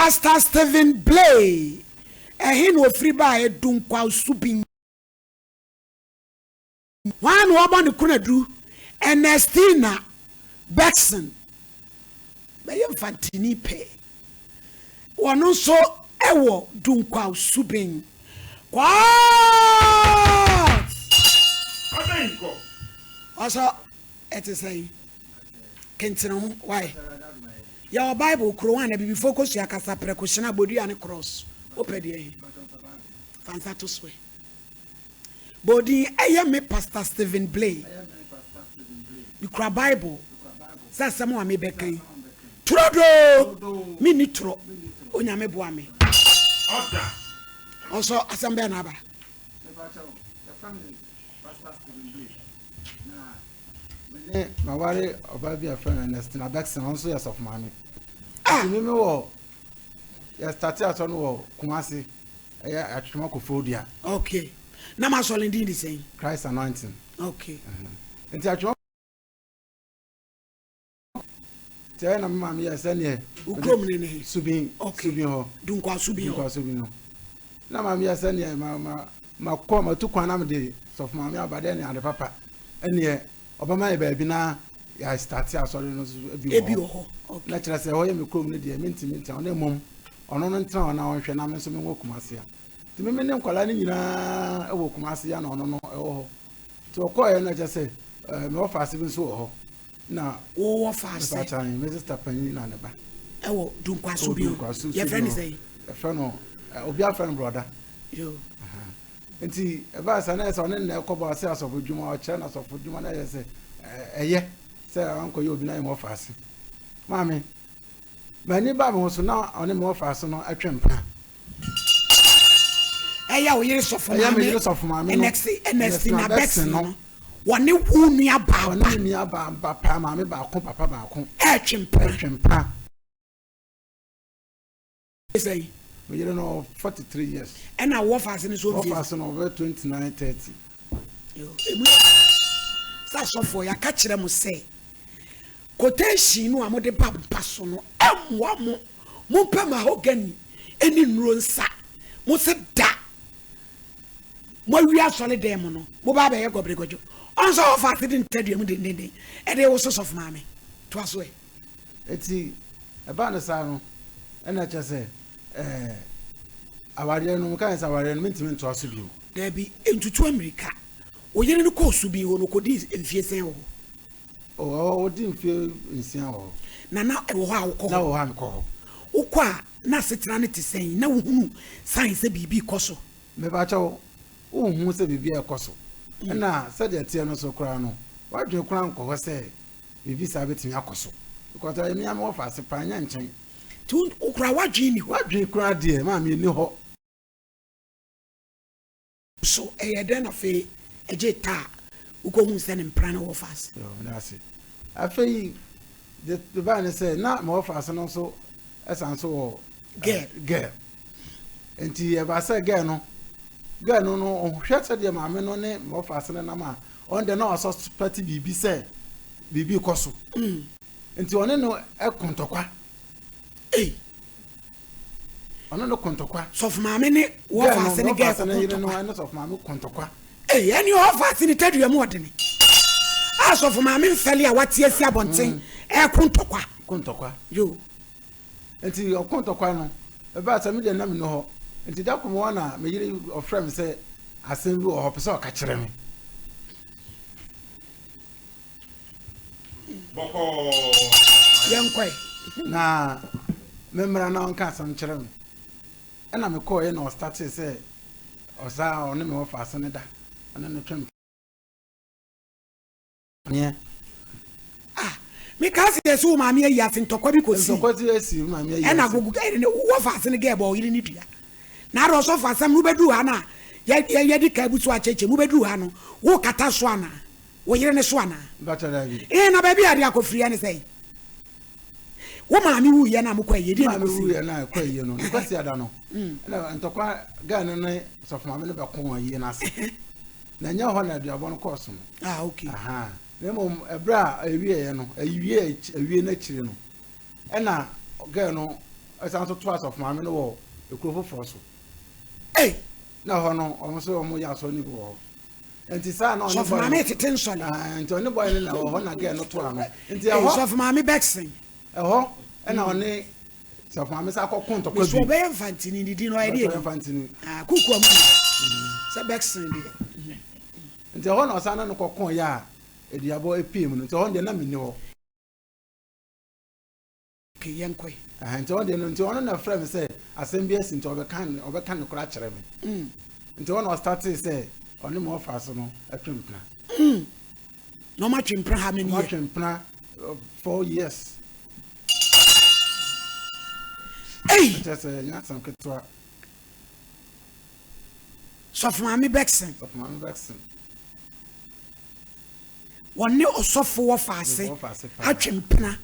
Pastor Stephen Blay he no free by dunkwa subin one woman kunadu Ernestina Bexon bayem fantini pe wono so ewo dunkwa subin kwa abenko also it is say kentena why your Bible kro na bibi focus ya kasa prekoshina bodu ya ne cross opede fansa to swe body me Pastor Stephen Blay you cry Bible sa samo ame bekan trodo mini tro onyame boa me order also asambe na ba my worry about your friend Ernestina Bexon also yes of money. Me wo ya start out on wo Kumasi ya atwuma ko fodia. Okay. Na ma so lindi the same. Christ anointing. Okay. Enti atwuma Tell na mama ya sene ukrom ne subin subin ho. Dunkwa subin ho. Dunkwa subin ho. Na mama ya sene ma ko ma tu kwana me de Sofomaame abade ne ade papa. Ene Obama e baby na ya start asori no ebi ho okay na kira se ho ye me krom ne de minti ona mom ono no ntra ona wonhwe na me so me Kumasi ya ti me ne nkwala ne nyina e wo Kumasi ya na ono no e ho ti okọ ye na je se me office bi so ho na wo office sa chan me sister pani na ne ba e wo dunkwa so bi your friend say e friend no obi a friend brother yo enti eba sa na so ne na ekoba se asofo dwuma o che na asofo dwuma na ye se eye se anko ye obi na mo faase maami mani ba mo so na one mo faase no atwempa eya wo yire Sofomaame eya me yire Sofomaame no NXT na Bexon no woni wu nua ba woni nua ba papa maami ba ko papa ba ko atwempa say we you know 43 years and I work fast in so over 29 30 yo sa so for ya ka kire mo say quotation no amode papa so no emwa mo pa mahogany eni nro nsa mo se da mo wi asole dem no mo ba be ye gobregojo onso of fast didn't tell you de e dey wo so Sofomaame to aso e eti e ba na sa no e na che say aware no kan sa aware no mentiment to aso bio there be entutu America oyere no ko su bi ho no ko di enfie sen ho o di enfie nsia ho na e wo ha wo ko na wo ha ko wo ko a na setra ne te sen na wo hunu science bibi koso me ba cha wo hu se bibi e koso na se de tie no so kra no wadwe kra nko ho se bibi sa betimi akoso because I am off as a panya nchen tu ukra wadwe ni wadwe kra de ma me ni ho so den afi ejeta ukohun se ne mpran wo fast yo that's it afi the ban say na mo fast no so esan so girl enti e ba say girl no no hwete de ma me no ne mo fast na ma on the no so party bibi say bibi koso enti one no e kontokwa ono no kontokwa Sofomaame ne wo fast ne girl kontokwa no Sofomaame kontokwa yani wo fast ne tadua mu odene Sofomaame mfeli a watie si abonten e kontokwa yo enti o kontokwa no e ba sa me de na me no ho enti da ko mo na me yiri of friend say asem bi o ho pese o ka kire me boko yankoi na memra na onka asem kire me e na me call ye na start say o sa o ne me ofa ase ne da ana ne twem ne me ka se yesu maame ayi afintokwa bi kosi ntokwa ti esi maame ayi e na gugu e ne wo fa ase ne ge bo yiri ni dua na ro so fa asem no bedu ha na ye di ka busu acheche mu bedu ha no wo kata so ana wo yire ne so ana bachelor bi na ba bi ade akofria ne sei wo maame wu ye na mukwa ye di na kosi wu ye na kwa ye no kwasi ada no na ntokwa ga no ne Sofomaame ne be ko ayi na ase na nya ho na aduabo no course no okay aha na mo ebra awie ye no awie na chire no e na ga no I sound so twice of my men war, a crop of fossil. Hey, No, no, almost so much as only war. And the son on Sofomaame attention. and Johnny Boy and one again, not one. And the Sofomaame Bexing. Oh, and our name. Sofomaame Sako Conto. Because we're very fancy in the dinner idea. Cook Bexing. And the one of Sana no Cocon ya, a diabo a pim, and to on the Namino. Okay, Yankwe. And to on the friend say, Assemblies into a can of cratch. And to one was started say, only more fastenal, a trimpna. No much in Praha, many much in Pra 4 years. Hey, just a Yatsam Ketua. Sofomaame Bexing. Sofomaame Bexing. One new or soft for fast, Hatchimpna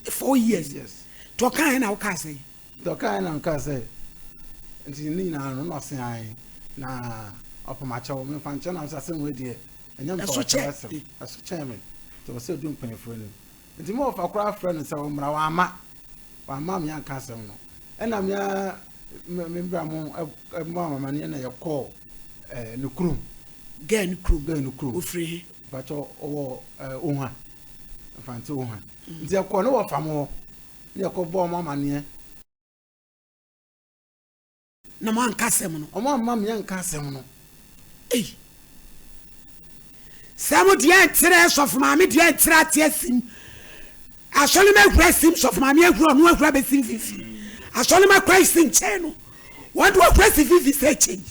4 years. Yes. To a kind of Cassie. The kind of Cassie. And you need not say, nah, upon my child, me find channels as same with you. And young as chairman, to still doing penny for him. It's more of a craft friend and so, my mamma young castle. And I'm ya, remember, a mamma and your call, no crew. Gain crew, free. But oh, Oha, find 200. They are corner of a more. They are called Mamma near. No man Cassemono. Oh, my mamma young Cassemono. Eh. Some of the answers of Mammy, the answer, yes. I shall make breasts of Mammy grown no rabbits in 50. I shall make Christ in channel. What do a press if he's searching?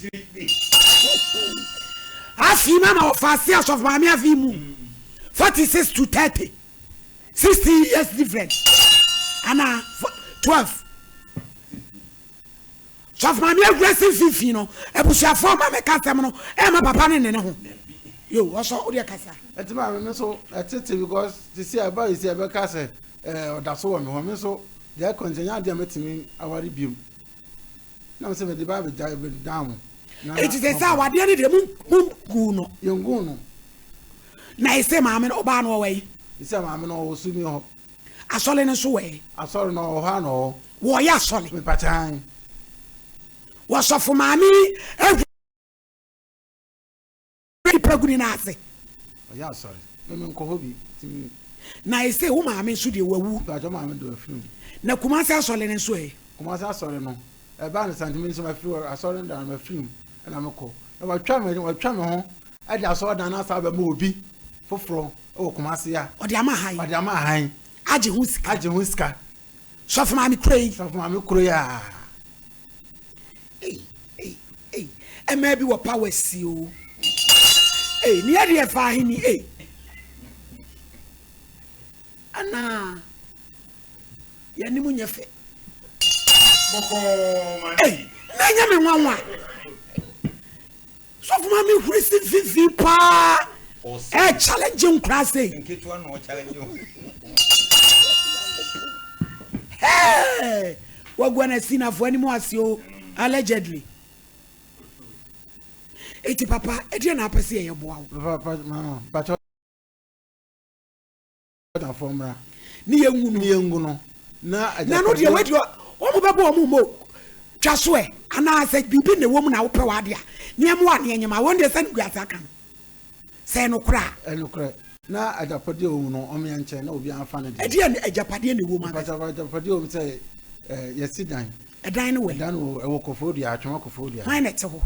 I see Mamma of 5 years of Mammy Avimu 46 to 30, 60 years difference. Anna 12. So of Mammy aggressive 50, you know, a bush of former Catamano, Emma Papa in the you also Odia Casa. At the moment, so that's it because to see about is a Becassa or that's all I'm so they are continuing to meet me our review. Now, some of the Bible dive down. It is a sour, dear, Guno, young Guno. Nice, Mamma Obano away. It's a mamma or Sumio. I saw in a way. I saw no Hano. Why, yes, sorry. With Patan. Was Sofomaame every good in Asse. Yeah, sorry. Women Kohobi. Nice, say, woman, I mean, should you woo? But your mamma do a film. Na Kumasa Solin and Sway. Kumasa sorry no. A band sentiments of my floor, I saw them down my film, and I'm a call. I was tramming home. I just saw the answer of a movie for from Kumasia Or the Amahai. or the Amahai. Aji Sofomaame Craig. Sofomaame Korea. Hey, and maybe what power see you. Hey, near the Fahini, hey. Anna. Yanimunya fe. Hey, Nanyame Mama. Sofomaame Christian Fifi pa. Eh, challenging classing. Hey, we're going to see now for any more as you allegedly. Eti papa, eti na apese ye boa wo. Papa, mama, but what formula? Ni yengu no. Na no de we de o mo bebo o mo twa so e ana se bibi na wo mu na wo pe wa de a ne emo a ne enyema won de san guasa kan se no kra na ajapade o no o me nche na obi anfa ne de edi na ajapade na wo ma ajapade o say yesidan edan no we dan o e wo kofo dia atwa kofo dia han net ho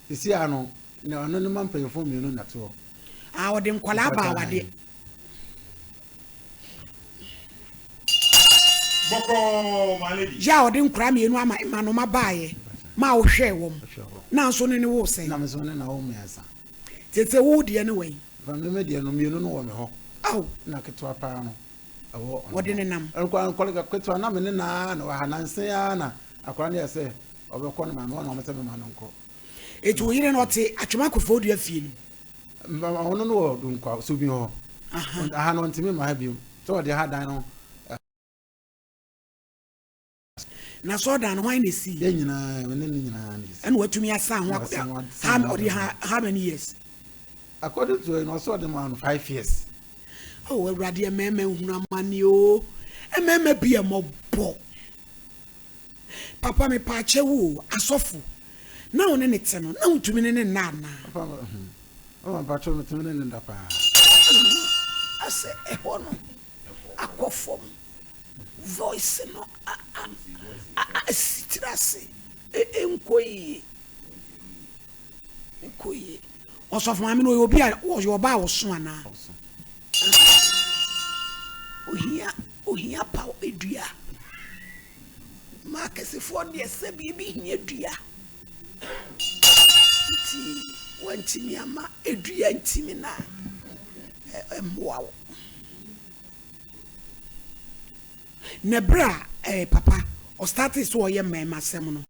sisi ano na ono ne man pefo mi no na to a wo de nkwala ba wa de Boko my lady. Ja wo de nkra mi enu ama no ma baaye ma wo hwe wo na so ne wo say na me so ne na wo me asa tete wo de ne we van me de no mi no wo me ho aw na ketwa pa no awo wo de ne nam nkwa kolega ketwa na me ne na wa hananse ya na akwa ne se obekọ na ma no na o mete me ma no nko etu yire no te atwema kofo de afie ni ono no wo nkwa so bi ho aha no ntimi ma ha bi so de ha dan no na so dan why na see ye nyina me ne nyina na and watumi asa ho how many years according to no so the man 5 years oh awrade ememe hunu amani o ememe bi emobo papa me pa chewu asofo na one ne te no na utumi ne na na papa pacho me tumi ne nda pa ase eho no akofom voice no sitrase enkoyi Sofomaame no obi a wo ba wo so ana ohia pa edua makese for de se bibi hia dua ti wantimi ama edua ntimi na emwawo nebra papa o started so ye mema sem no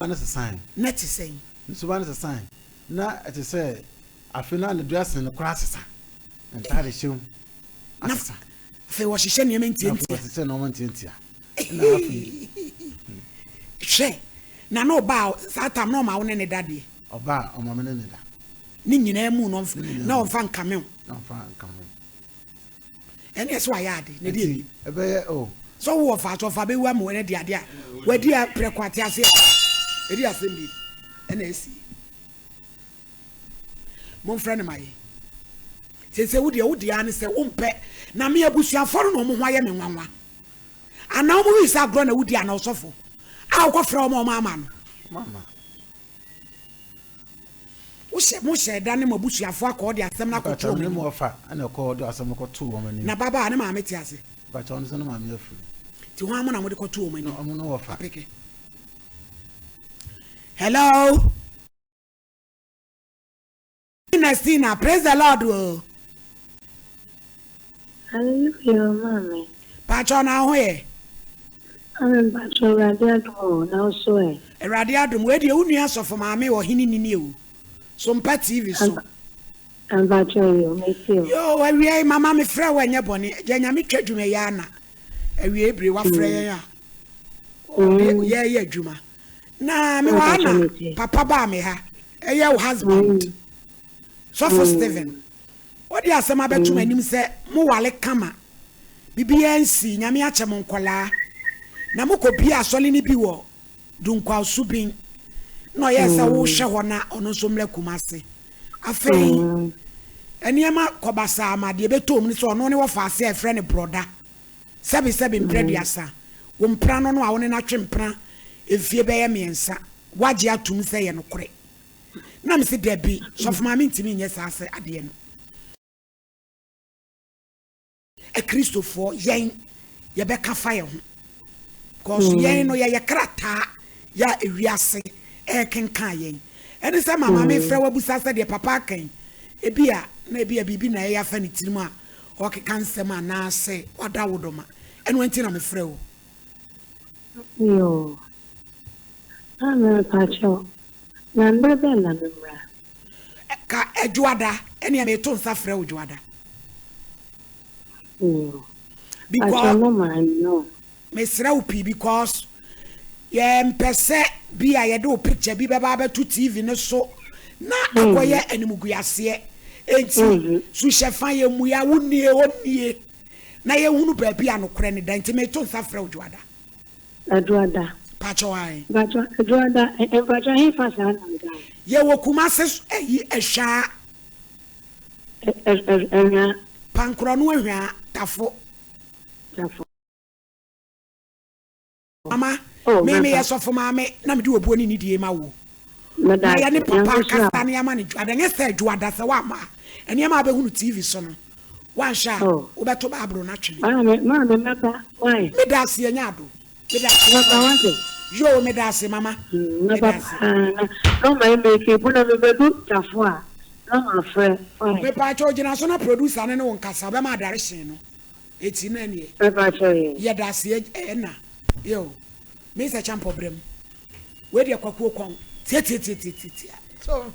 ana se sign net saying so one is a sign na it is say afina na dress no krasesa entare shim afsa fe wo hihye ne mentie se no mentie na afi she na no ba satam no ma wo ne dade oba o ma me ne da ni nyina mu no na on fa nkame na fa nkame ene so ayade ne die ebe o so wo fa so fa be wa mo ne de ade a wadi a prekwate ase eri asembi ene esi mon frère mai se wudi ane se umpe na me abusuafo no mo ho aye me nwanwa ana mo wi sa gro na wudi ana osofo a ko frɛ mo mama no mama mo she da ne mo abusuafo akọ de asem na ko to me mo fa ana ko de asem ko to wo mani na baba ne ma meti ase ba cha on se no ma me afu ti ho amo na mo de ko to wo mani no mo no wo fa apeke hello Nestina, praise the Lord. Hallelujah, mommy. Pacho na ho ye. I'm Pacho Radiadum now so eh. Radiadum we de unua Sofomaame wo hini nini o. SOMPA TV so. I'm Pacho you, nephew. Yo, awie mama me frɛ wa nya bone. Je nya me twadwuma ya na. Awie ebre wa frɛ yen a. Ye adwuma. Na me wa na papa ba me ha. Eye wo husband. Sofo Steven. What dia asema betum anim se mo wale kama. Bibia nsi nyame ache mo nkola. Na mo kobia asole ni bi wo dunkwa subin. No yes wo hwe ho na ono so mle kumase. Afei eniema kobasa amade betom ni so ono ne wo fa ase e frɛ ne broda. Sebi mpreduasa. Wo mpra no no a wo ne na twempra efie be ye miensa. Waje atum se ye no kore. Na me se debi Sofomaame ntimi nye saase ade no e Christopher yen ye be ka fa ye ho cause yen no ye krata ya ewiase e kenkan yen ene se mama me frɛ wabusa se de papa kan ebia na ebia bibi na ye afa ne tirimu a o ke kansem ana se oda wodoma ene wanti na me frɛ wo yo I'm Pacho na mbebe na memra ka ejuada ene me to nsa frɛ ojuada because no me sra upi because ye mpese bi a ye do picture bi beba ba to TV ne so na akoye animguase enti su chefan ye mu ya wonie na ye hunu ba bi anokore ne dan ti me to nsa frɛ ojuada Pacho ai. Pacho Eduarda Pacho he fasa na da. Ye wo kumase eyi ehwa. Pankro no ehwa tafo. Mama, me ye Sofomaame na me di obuo ni die ma wo. Na ya ne papa kasa ne ama ne Eduarda nye se Eduarda se wa ma. Ene ma be hunu TV so no. Wan sha, wo beto ba abro na twene. Ma me mapa, why? Me da se anya do. Me da se yo me da se mama. Me papa. No my make e bona me bedu tafo a. No ma frɛ. Me pa cho gina so na producer ne won kasa be ma direction no. Eti na ne. Me pa cho ye. Ye da se na. Yo. Me se champ problem. We de kwakuo kon. Tie. So